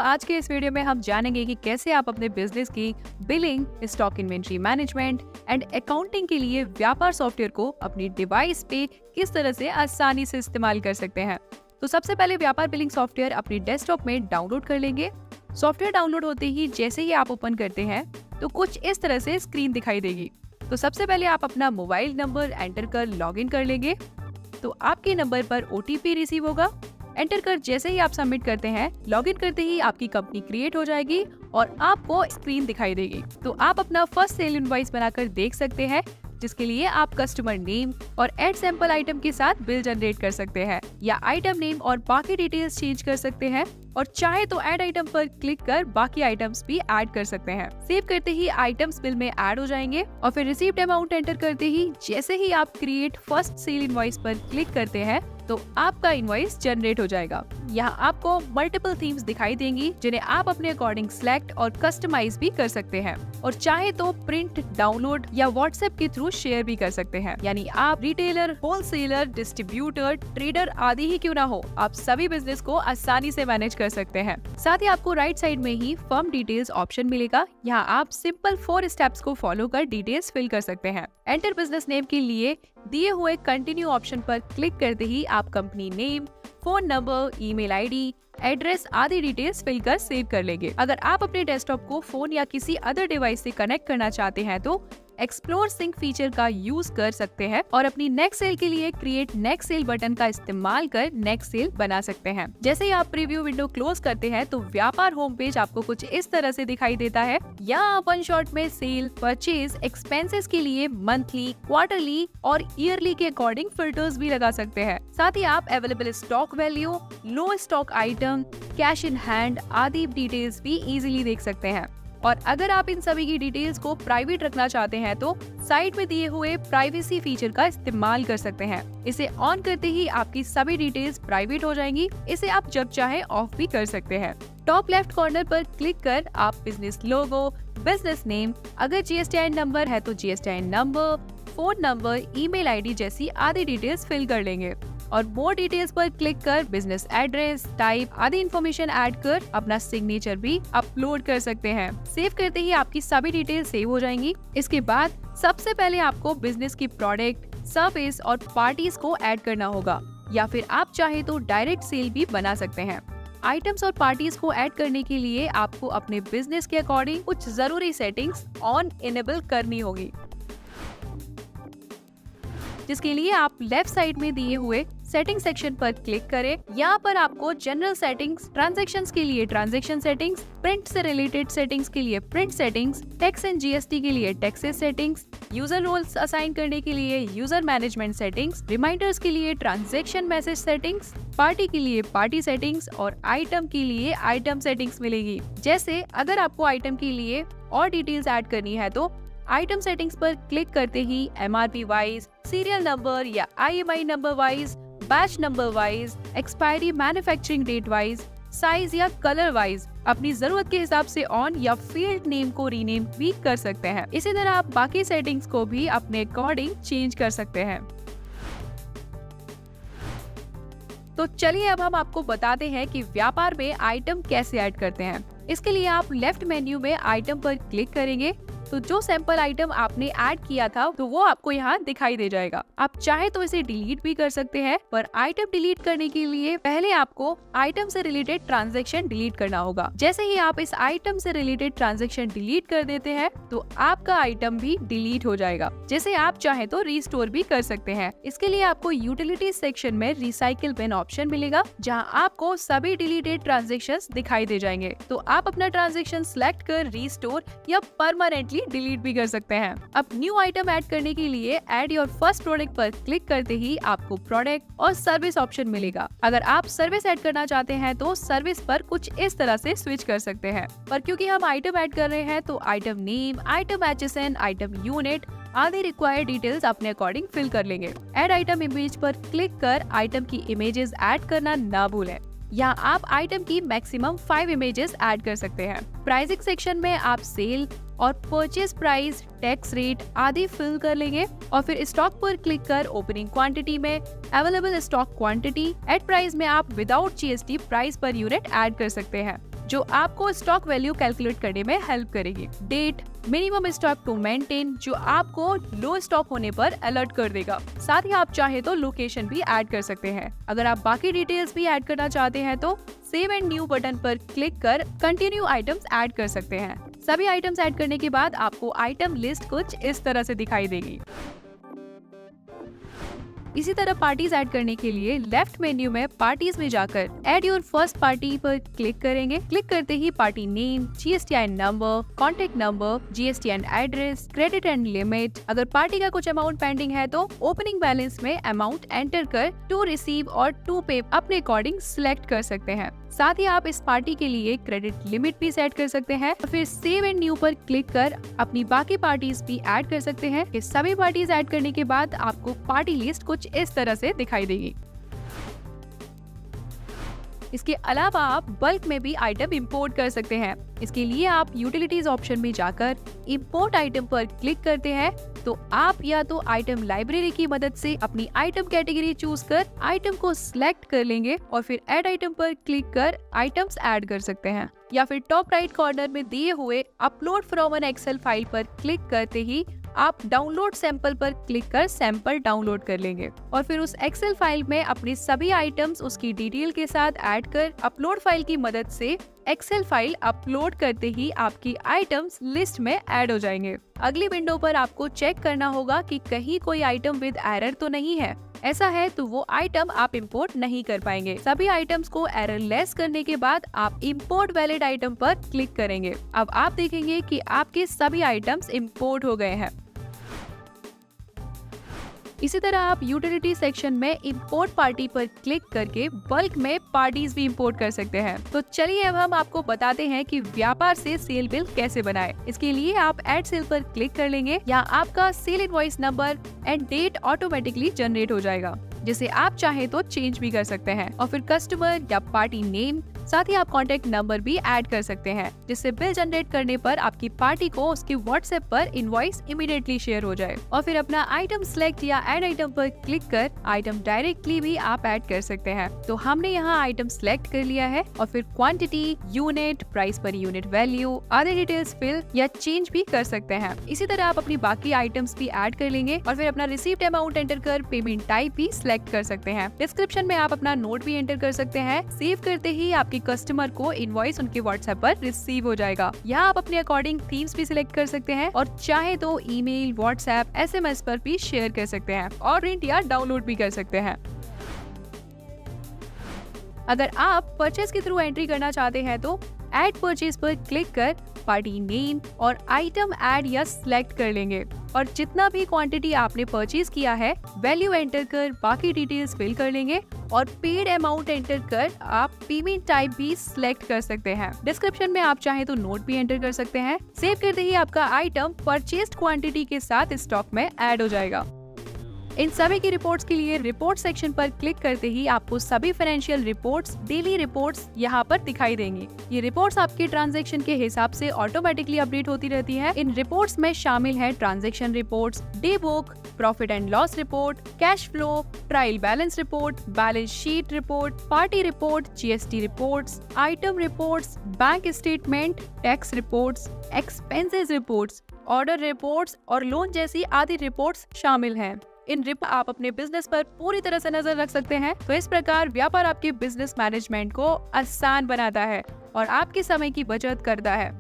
आज के इस वीडियो में हम जानेंगे कि कैसे आप अपने बिजनेस की billing, stock inventory management and accounting के लिए व्यापार सॉफ्टवेयर को अपनी डिवाइस पे किस तरह से आसानी से इस्तेमाल कर सकते हैं। तो सबसे पहले व्यापार बिलिंग सॉफ्टवेयर अपनी डेस्कटॉप में डाउनलोड कर लेंगे। सॉफ्टवेयर डाउनलोड होते ही जैसे ही आप ओपन करते हैं तो कुछ इस तरह से स्क्रीन दिखाई देगी। तो सबसे पहले आप अपना मोबाइल नंबर एंटर कर लॉगिन कर लेंगे। तो आपके नंबर पर OTP रिसीव होगा। एंटर कर जैसे ही आप सबमिट करते हैं, लॉगिन करते ही आपकी कंपनी क्रिएट हो जाएगी और आपको स्क्रीन दिखाई देगी। तो आप अपना फर्स्ट सेल इनवॉइस बनाकर देख सकते हैं, जिसके लिए आप कस्टमर नेम और ऐड सैंपल आइटम के साथ बिल जनरेट कर सकते हैं या आइटम नेम और बाकी डिटेल्स चेंज कर सकते हैं और चाहे तो ऐड आइटम पर क्लिक कर बाकी आइटम्स भी ऐड कर सकते हैं। सेव करते ही आइटम्स बिल में ऐड हो जाएंगे और फिर रिसीव्ड अमाउंट एंटर करते ही जैसे ही आप क्रिएट फर्स्ट सेल इनवॉइस पर क्लिक करते हैं तो आपका इनवॉइस जनरेट हो जाएगा। यहाँ आपको मल्टीपल थीम्स दिखाई देंगी जिन्हें आप अपने अकॉर्डिंग सिलेक्ट और कस्टमाइज भी कर सकते हैं और चाहे तो प्रिंट, डाउनलोड या व्हाट्सएप के थ्रू शेयर भी कर सकते हैं। यानी आप रिटेलर, होलसेलर, डिस्ट्रीब्यूटर, ट्रेडर आदि ही क्यों ना हो, आप सभी बिजनेस को आसानी से मैनेज कर सकते हैं। साथ ही आपको राइट साइड में ही फर्म डिटेल्स ऑप्शन मिलेगा। यहाँ आप सिंपल 4 स्टेप्स को फॉलो कर डिटेल्स फिल कर सकते हैं। एंटर बिजनेस नेम के लिए दिए हुए कंटिन्यू ऑप्शन पर क्लिक करते ही आप company name, phone number, email ID, address आदि डिटेल्स फिल कर सेव कर लेंगे। अगर आप अपने डेस्कटॉप को फोन या किसी अदर डिवाइस से कनेक्ट करना चाहते हैं तो एक्सप्लोर सिंक फीचर का यूज कर सकते हैं और अपनी नेक्स्ट सेल के लिए क्रिएट नेक्स्ट सेल बटन का इस्तेमाल कर नेक्स्ट सेल बना सकते हैं। जैसे ही आप प्रीव्यू विंडो क्लोज करते हैं तो व्यापार होम पेज आपको कुछ इस तरह से दिखाई देता है। यहाँ आप वन शॉट में सेल, परचेज, एक्सपेंसेस के लिए मंथली, क्वार्टरली और ईयरली के अकॉर्डिंग फिल्टर्स भी लगा सकते हैं। साथ ही आप available stock value, low stock item, cash in hand आदि डिटेल्स भी इजीली देख सकते हैं। और अगर आप इन सभी की डिटेल्स को प्राइवेट रखना चाहते हैं तो साइट में दिए हुए प्राइवेसी फीचर का इस्तेमाल कर सकते हैं। इसे ऑन करते ही आपकी सभी डिटेल्स प्राइवेट हो जाएंगी। इसे आप जब चाहे ऑफ भी कर सकते हैं। टॉप लेफ्ट कॉर्नर पर क्लिक कर आप बिजनेस लोगो, बिजनेस नेम, अगर GSTIN नंबर है तो GSTIN number, phone number, email ID जैसी आदि डिटेल्स फिल कर लेंगे और मोर डिटेल्स पर क्लिक कर बिजनेस एड्रेस, टाइप आदि इन्फॉर्मेशन ऐड कर अपना सिग्नेचर भी अपलोड कर सकते हैं। सेव करते ही आपकी सभी डिटेल्स सेव हो जाएंगी। इसके बाद सबसे पहले आपको बिजनेस की प्रोडक्ट, सर्विस और पार्टीज को ऐड करना होगा या फिर आप चाहे तो डायरेक्ट सेल भी बना सकते हैं। आइटम्स और पार्टीज को ऐड करने के लिए आपको अपने बिजनेस के अकॉर्डिंग कुछ जरूरी सेटिंग्स ऑन इनेबल करनी होगी, जिसके लिए आप लेफ्ट साइड में दिए हुए सेटिंग सेक्शन पर क्लिक करें। यहाँ पर आपको जनरल सेटिंग्स, ट्रांजैक्शंस के लिए ट्रांजैक्शन सेटिंग्स, प्रिंट से रिलेटेड सेटिंग्स के लिए print settings, tax and GST के लिए taxes settings, user roles assign करने के लिए यूजर मैनेजमेंट सेटिंग्स, रिमाइंडर्स के लिए ट्रांजैक्शन मैसेज सेटिंग्स, पार्टी के लिए पार्टी सेटिंग्स और आइटम के लिए आइटम सेटिंग्स मिलेगी। जैसे अगर आपको आइटम के लिए और डिटेल्स ऐड करनी है तो आइटम सेटिंग्स पर क्लिक करते ही MRP वाइज, सीरियल नंबर या IMI number wise, batch number wise, expiry manufacturing date wise, size या कलर वाइज अपनी जरूरत के हिसाब से ऑन या फील्ड नेम को रीनेम भी कर सकते हैं। इसी तरह आप बाकी सेटिंग्स को भी अपने अकॉर्डिंग चेंज कर सकते हैं। तो चलिए अब हम आपको बताते हैं कि व्यापार में आइटम कैसे ऐड करते हैं। इसके लिए आप लेफ्ट मेन्यू में आइटम पर क्लिक करेंगे तो जो सैंपल आइटम आपने ऐड किया था तो वो आपको यहाँ दिखाई दे जाएगा। आप चाहे तो इसे डिलीट भी कर सकते हैं, पर आइटम डिलीट करने के लिए पहले आपको आइटम से रिलेटेड ट्रांजैक्शन डिलीट करना होगा। जैसे ही आप इस आइटम से रिलेटेड ट्रांजैक्शन डिलीट कर देते हैं तो आपका आइटम भी डिलीट हो जाएगा, जिसे आप चाहे तो रिस्टोर भी कर सकते हैं। इसके लिए आपको यूटिलिटी सेक्शन में रिसाइकिल बिन ऑप्शन मिलेगा, जहाँ आपको सभी डिलीटेड ट्रांजेक्शन दिखाई दे जाएंगे। तो आप अपना ट्रांजेक्शन सिलेक्ट कर रिस्टोर या परमानेंटली डिलीट भी कर सकते हैं। अब न्यू आइटम ऐड करने के लिए ऐड योर फर्स्ट प्रोडक्ट पर क्लिक करते ही आपको प्रोडक्ट और सर्विस ऑप्शन मिलेगा। अगर आप सर्विस ऐड करना चाहते हैं तो सर्विस पर कुछ इस तरह से स्विच कर सकते हैं, पर क्योंकि हम आइटम ऐड कर रहे हैं तो item name, item HSN, item unit आदि रिक्वायर्ड डिटेल्स अपने अकॉर्डिंग फिल कर लेंगे। ऐड आइटम इमेज पर क्लिक कर आइटम की इमेजेस ऐड करना ना भूलें। यहाँ आप आइटम की मैक्सिमम 5 इमेजेस ऐड कर सकते हैं। प्राइसिंग सेक्शन में आप सेल और परचेज प्राइस, टैक्स रेट आदि फिल कर लेंगे और फिर स्टॉक पर क्लिक कर ओपनिंग क्वांटिटी में available stock quantity, at price में आप without GST price per unit add कर सकते हैं। जो आपको स्टॉक वैल्यू कैलकुलेट करने में हेल्प करेगी। Date, minimum stock to maintain, जो आपको लो स्टॉक होने पर अलर्ट कर देगा। साथ ही आप चाहे तो लोकेशन भी ऐड कर सकते हैं। अगर आप बाकी डिटेल्स भी ऐड करना चाहते हैं तो सेव एंड न्यू बटन पर क्लिक कर कंटिन्यू आइटम्स ऐड कर सकते हैं। सभी आइटम्स ऐड करने के बाद आपको आइटम लिस्ट कुछ इस तरह से दिखाई देगी। इसी तरह पार्टीज ऐड करने के लिए लेफ्ट मेन्यू में पार्टीज में जाकर ऐड योर फर्स्ट पार्टी पर क्लिक करेंगे। क्लिक करते ही party name, GSTN number, contact number, GSTN address, credit and limit, अगर पार्टी का कुछ अमाउंट पेंडिंग है तो ओपनिंग बैलेंस में अमाउंट एंटर कर टू रिसीव और टू पे अपने अकॉर्डिंग सिलेक्ट कर सकते हैं। साथ ही आप इस पार्टी के लिए क्रेडिट लिमिट भी सेट कर सकते हैं। फिर सेव एंड न्यू पर क्लिक कर अपनी बाकी पार्टीज भी ऐड कर सकते हैं। ये सभी पार्टीज ऐड करने के बाद आपको पार्टी लिस्ट कुछ इस तरह से दिखाई देगी। इसके अलावा आप बल्क में भी आइटम इंपोर्ट कर सकते हैं। इसके लिए आप यूटिलिटीज ऑप्शन में जाकर इंपोर्ट आइटम पर क्लिक करते हैं तो आप या तो आइटम लाइब्रेरी की मदद से अपनी आइटम कैटेगरी चूज कर आइटम को सिलेक्ट कर लेंगे और फिर ऐड आइटम पर क्लिक कर आइटम्स ऐड कर सकते हैं, या फिर टॉप राइट कॉर्नर में दिए हुए upload from an Excel file पर क्लिक करते ही आप डाउनलोड सैंपल पर क्लिक कर सैंपल डाउनलोड कर लेंगे और फिर उस एक्सेल फाइल में अपनी सभी आइटम्स उसकी डिटेल के साथ ऐड कर अपलोड फाइल की मदद से एक्सेल फाइल अपलोड करते ही आपकी आइटम्स लिस्ट में ऐड हो जाएंगे। अगली विंडो पर आपको चेक करना होगा कि कहीं कोई आइटम विद एरर तो नहीं है। ऐसा है तो वो आइटम आप इंपोर्ट नहीं कर पाएंगे। सभी आइटम्स को एरर लेस करने के बाद आप इंपोर्ट वैलिड आइटम पर क्लिक करेंगे। अब आप देखेंगे कि आपके सभी आइटम्स इंपोर्ट हो गए हैं। इसी तरह आप यूटिलिटी सेक्शन में इंपोर्ट पार्टी पर क्लिक करके बल्क में पार्टीज भी इंपोर्ट कर सकते हैं। तो चलिए अब हम आपको बताते हैं कि व्यापार से सेल बिल कैसे बनाएं। इसके लिए आप ऐड सेल पर क्लिक कर लेंगे। यहाँ आपका sale invoice number and date automatically generate हो जाएगा, जिसे आप चाहे तो चेंज भी कर सकते हैं। और फिर कस्टमर या पार्टी नेम, साथ ही आप कॉन्टेक्ट नंबर भी ऐड कर सकते हैं, जिससे बिल जनरेट करने पर आपकी पार्टी को उसके व्हाट्सएप पर इनवॉइस इमीडिएटली शेयर हो जाए। और फिर अपना आइटम सिलेक्ट या ऐड आइटम पर क्लिक कर आइटम डायरेक्टली भी आप ऐड कर सकते हैं। तो हमने यहाँ आइटम सिलेक्ट कर लिया है और फिर quantity, unit, price per unit value, आधे डिटेल्स फिल या चेंज भी कर सकते हैं। इसी तरह आप अपनी बाकी आइटम्स भी ऐड कर लेंगे और फिर अपना रिसीव्ड अमाउंट एंटर कर पेमेंट टाइप भी सिलेक्ट कर सकते हैं। डिस्क्रिप्शन में आप अपना नोट भी एंटर कर सकते हैं। सेव करते ही आपकी कस्टमर को इनवॉइस उनके व्हाट्सएप पर रिसीव हो जाएगा। यहाँ आप अपने अकॉर्डिंग थीम्स भी सिलेक्ट कर सकते हैं और चाहे तो ईमेल, व्हाट्सएप, SMS पर भी शेयर कर सकते हैं और प्रिंट या डाउनलोड भी कर सकते हैं। अगर आप परचेज के थ्रू एंट्री करना चाहते हैं तो ऐड परचेज पर क्लिक कर पार्टी नेम और आइटम ऐड या सिलेक्ट कर लेंगे और जितना भी क्वांटिटी आपने परचेज किया है वैल्यू एंटर कर बाकी डिटेल्स फिल कर लेंगे और पेड अमाउंट एंटर कर आप पेमेंट टाइप भी सिलेक्ट कर सकते हैं। डिस्क्रिप्शन में आप चाहे तो नोट भी एंटर कर सकते हैं। सेव करते ही आपका आइटम परचेज्ड क्वांटिटी के साथ स्टॉक में ऐड हो जाएगा। इन सभी की रिपोर्ट्स के लिए रिपोर्ट सेक्शन पर क्लिक करते ही आपको सभी फाइनेंशियल रिपोर्ट्स, डेली रिपोर्ट्स यहाँ पर दिखाई देंगी। ये रिपोर्ट्स आपके ट्रांजैक्शन के हिसाब से ऑटोमेटिकली अपडेट होती रहती है। इन रिपोर्ट्स में शामिल है transaction reports, day book, profit and loss report, cash flow, trial balance report, balance sheet report, party report, GST reports, item reports, bank statement, tax reports, expenses reports, order reports और loan जैसी आदि reports शामिल हैं। इन report आप अपने business पर पूरी तरह से नजर रख सकते हैं। तो इस प्रकार व्यापार आपके बिजनेस मैनेजमेंट को आसान बनाता है और आपके समय की बचत करता है।